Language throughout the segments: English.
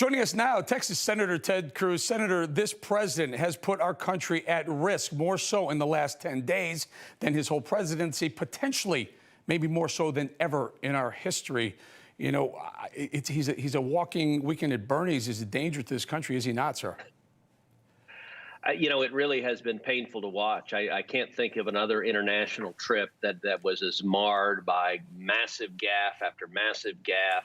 Joining us now, Texas Senator Ted Cruz. Senator, this president has put our country at risk, more so in the last 10 days than his whole presidency, potentially maybe more so than ever in our history. You know, he's a walking Weekend at Bernie's. Is a danger to this country, is he not, sir? You know, it really has been painful to watch. I can't think of another international trip that was as marred by massive gaffe after massive gaffe,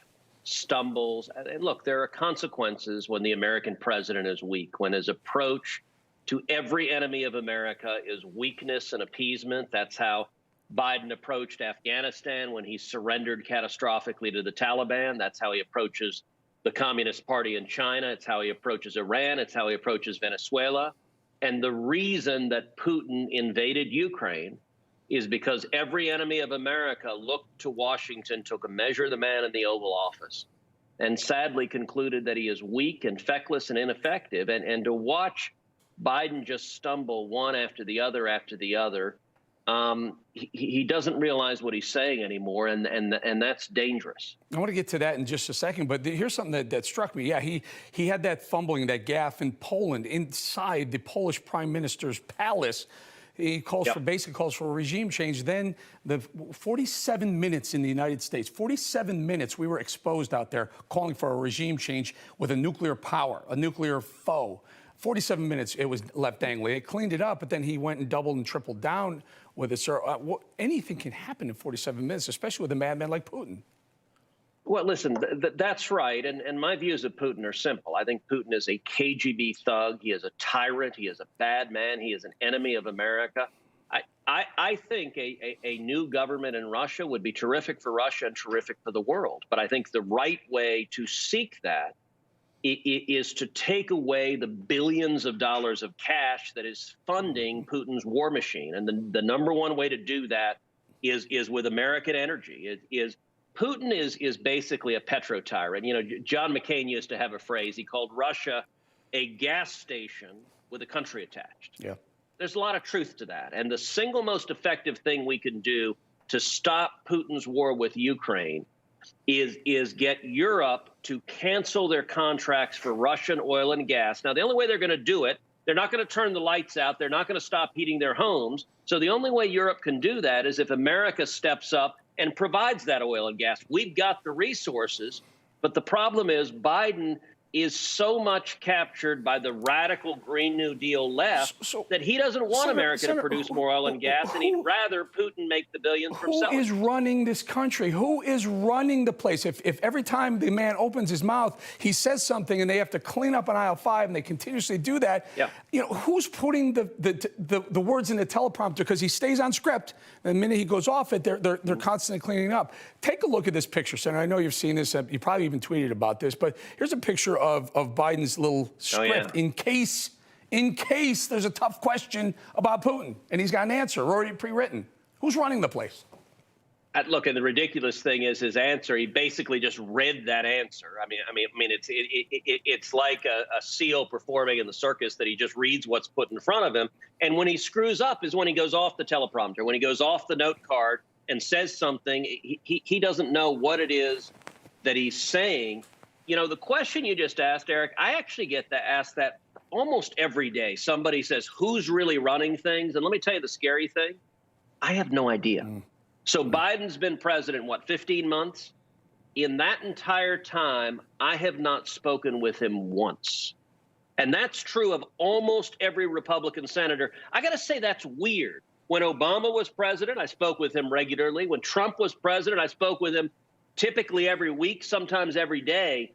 stumbles. And look, there are consequences when the American president is weak, when his approach to every enemy of America is weakness and appeasement. That's how Biden approached Afghanistan when he surrendered catastrophically to the Taliban. That's how he approaches the Communist Party in China. It's how he approaches Iran. It's how he approaches Venezuela. And the reason that Putin invaded Ukraine is because every enemy of America looked to Washington, took a measure of the man in the Oval Office, and sadly concluded that he is weak and feckless and ineffective. And to watch Biden just stumble one after the other, he doesn't realize what he's saying anymore, and that's dangerous. I want to get to that in just a second, but here's something that struck me. Yeah, he had that fumbling, that gaffe in Poland, inside the Polish prime minister's palace. He calls for, basically calls for a regime change. Then the 47 minutes in the United States, 47 minutes we were exposed out there calling for a regime change with a nuclear power, a nuclear foe. 47 minutes it was left dangling. They cleaned it up, but then he went and doubled and tripled down with it. Sir, anything can happen in 47 minutes, especially with a madman like Putin. Well, listen, that's right. And my views of Putin are simple. I think Putin is a KGB thug. He is a tyrant. He is a bad man. He is an enemy of America. I think a new government in Russia would be terrific for Russia and terrific for the world. But I think the right way to seek that is to take away the billions of dollars of cash that is funding Putin's war machine. And the number one way to do that is with American energy. Putin is basically a petro-tyrant. You know, John McCain used to have a phrase. He called Russia a gas station with a country attached. Yeah. There's a lot of truth to that. And the single most effective thing we can do to stop Putin's war with Ukraine is get Europe to cancel their contracts for Russian oil and gas. Now, the only way they're going to do it, they're not going to turn the lights out. They're not going to stop heating their homes. So the only way Europe can do that is if America steps up and provides that oil and gas. We've got the resources, but the problem is Biden is so much captured by the radical Green New Deal left that he doesn't want America to produce more oil and gas, and he'd rather Putin make the billions for himself. Who is running this country? Who is running the place? If every time the man opens his mouth, he says something and they have to clean up on aisle 5 and they continuously do that, you know, who's putting the words in the teleprompter? Because he stays on script. The minute he goes off it, they're constantly cleaning up. Take a look at this picture, Senator. I know you've seen this. You probably even tweeted about this, but here's a picture of Biden's little script in case there's a tough question about Putin and he's got an answer already pre-written. Who's running the place? Look, and the ridiculous thing is his answer. He basically just read that answer. I mean, it's like a seal performing in the circus that he just reads what's put in front of him. And when he screws up is when he goes off the teleprompter, when he goes off the note card and says something, he doesn't know what it is that he's saying. You know, the question you just asked, Eric, I actually get asked that almost every day. Somebody says, who's really running things? And let me tell you the scary thing. I have no idea. So Biden's been president, what, 15 months? In that entire time, I have not spoken with him once. And that's true of almost every Republican senator. I got to say, that's weird. When Obama was president, I spoke with him regularly. When Trump was president, I spoke with him typically every week, sometimes every day.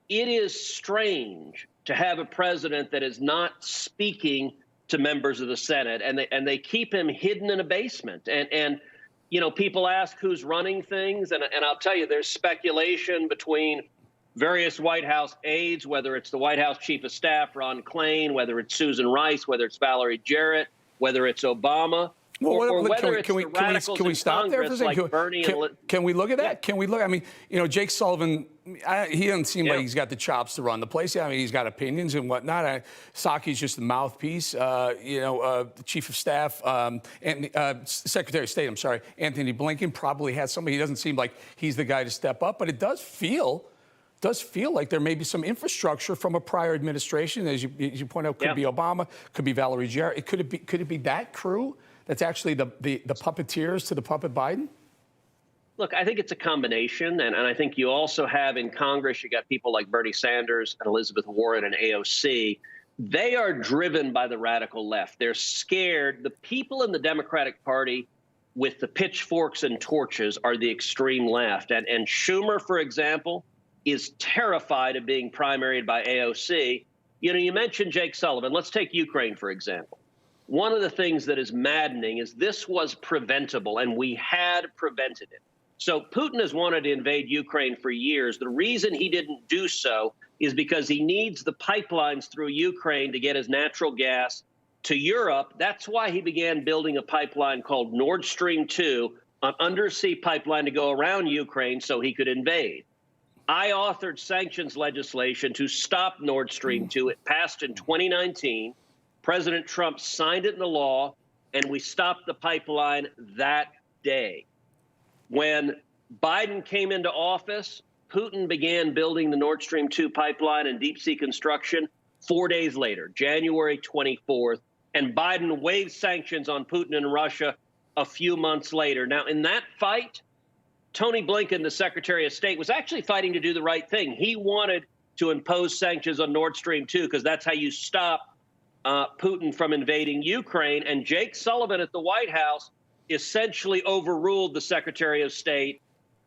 It is strange to have a president that is not speaking to members of the Senate, and they keep him hidden in a basement. And you know, people ask who's running things, and I'll tell you, there's speculation between various White House aides, whether it's the White House Chief of Staff, Ron Klain, whether it's Susan Rice, whether it's Valerie Jarrett, whether it's Obama. Or whether it's the radicals in Congress like Bernie and... Can we look at that? Can we look? I mean, you know, Jake Sullivan, he doesn't seem like he's got the chops to run the place. I mean, he's got opinions and whatnot. Psaki's just the mouthpiece. The Chief of Staff, and Secretary of State, I'm sorry, Anthony Blinken probably has somebody. He doesn't seem like he's the guy to step up, but it does feel does feel like there may be some infrastructure from a prior administration. As you point out, could be Obama, could be Valerie Jarrett. Could it be that crew that's actually the puppeteers to the puppet Biden? Look, I think it's a combination, and I think you also have in Congress, you got people like Bernie Sanders and Elizabeth Warren and AOC. They are driven by the radical left. They're scared. The people in the Democratic Party with the pitchforks and torches are the extreme left. And Schumer, for example, is terrified of being primaried by AOC. You know, you mentioned Jake Sullivan. Let's take Ukraine, for example. One of the things that is maddening is this was preventable, and we had prevented it. So Putin has wanted to invade Ukraine for years. The reason he didn't do so is because he needs the pipelines through Ukraine to get his natural gas to Europe. That's why he began building a pipeline called Nord Stream 2, an undersea pipeline to go around Ukraine so he could invade. I authored sanctions legislation to stop Nord Stream 2. It passed in 2019. President Trump signed it into law, and we stopped the pipeline that day. When Biden came into office, Putin began building the Nord Stream 2 pipeline and deep sea construction 4 days later, January 24th, and Biden waived sanctions on Putin and Russia a few months later. Now, in that fight, Tony Blinken, the Secretary of State, was actually fighting to do the right thing. He wanted to impose sanctions on Nord Stream 2 because that's how you stop Putin from invading Ukraine. And Jake Sullivan at the White House essentially overruled the Secretary of State,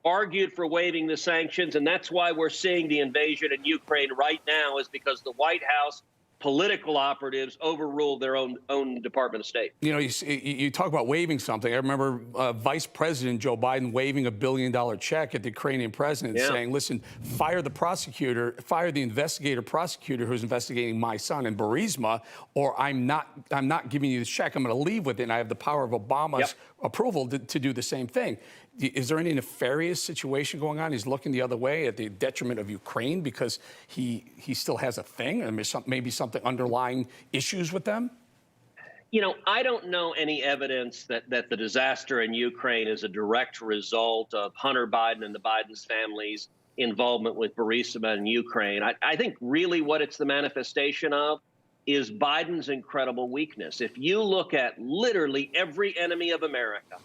argued for waiving the sanctions, and that's why we're seeing the invasion in Ukraine right now, is because the White House political operatives overruled their own Department of State. You know, you talk about waiving something. I remember Vice President Joe Biden waiving $1 billion check at the Ukrainian president, saying, listen, fire the prosecutor, fire the prosecutor who's investigating my son in Burisma, or I'm not giving you this check. I'm going to leave with it, and I have the power of Obama's approval to do the same thing. Is there any nefarious situation going on? He's looking the other way at the detriment of Ukraine because he still has a thing, and maybe something underlying issues with them? You know, I don't know any evidence that the disaster in Ukraine is a direct result of Hunter Biden and the Biden's family's involvement with Burisma in Ukraine. I think really what it's the manifestation of is Biden's incredible weakness. If you look at literally every enemy of America,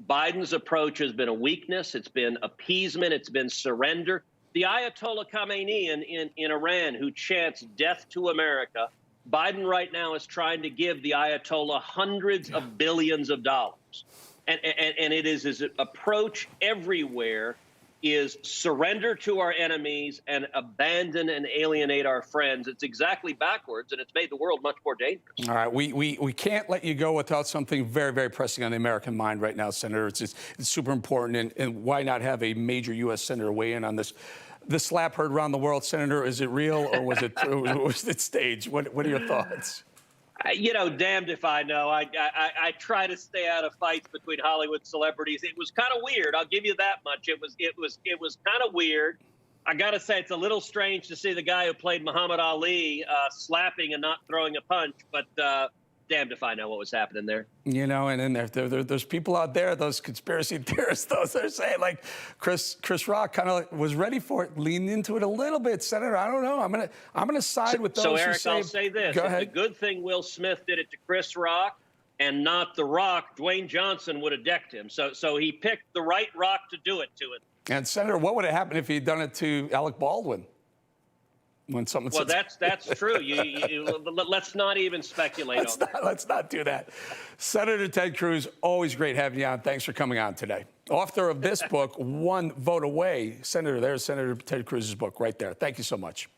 Biden's approach has been a weakness. It's been appeasement. It's been surrender. The Ayatollah Khamenei in Iran, who chants death to America, Biden right now is trying to give the Ayatollah hundreds of billions of dollars. And it is his approach everywhere is surrender to our enemies and abandon and alienate our friends. It's exactly backwards, and it's made the world much more dangerous. All right, we can't let you go without something very, very pressing on the American mind right now, Senator. It's super important, and why not have a major U.S. senator weigh in on this? The slap heard around the world, Senator, is it real or was it was it staged? What are your thoughts? You know, damned if I know. I try to stay out of fights between Hollywood celebrities. It was kind of weird. I'll give you that much. It was kind of weird. I got to say, it's a little strange to see the guy who played Muhammad Ali slapping and not throwing a punch. But damned if I know what was happening there. You know, and then there's people out there, those conspiracy theorists, those that are saying, like, Chris Rock kind of was ready for it, leaned into it a little bit. Senator, I don't know. I'm gonna side with those who say. So, Eric, I'll say this. Go ahead. The good thing Will Smith did it to Chris Rock and not The Rock, Dwayne Johnson would have decked him. So he picked the right rock to do it to him. And, Senator, what would have happened if he'd done it to Alec Baldwin? When someone well, that's true. Let's not even speculate on that. Let's not do that. Senator Ted Cruz, always great having you on. Thanks for coming on today. Author of this book, One Vote Away. Senator, there's Senator Ted Cruz's book right there. Thank you so much.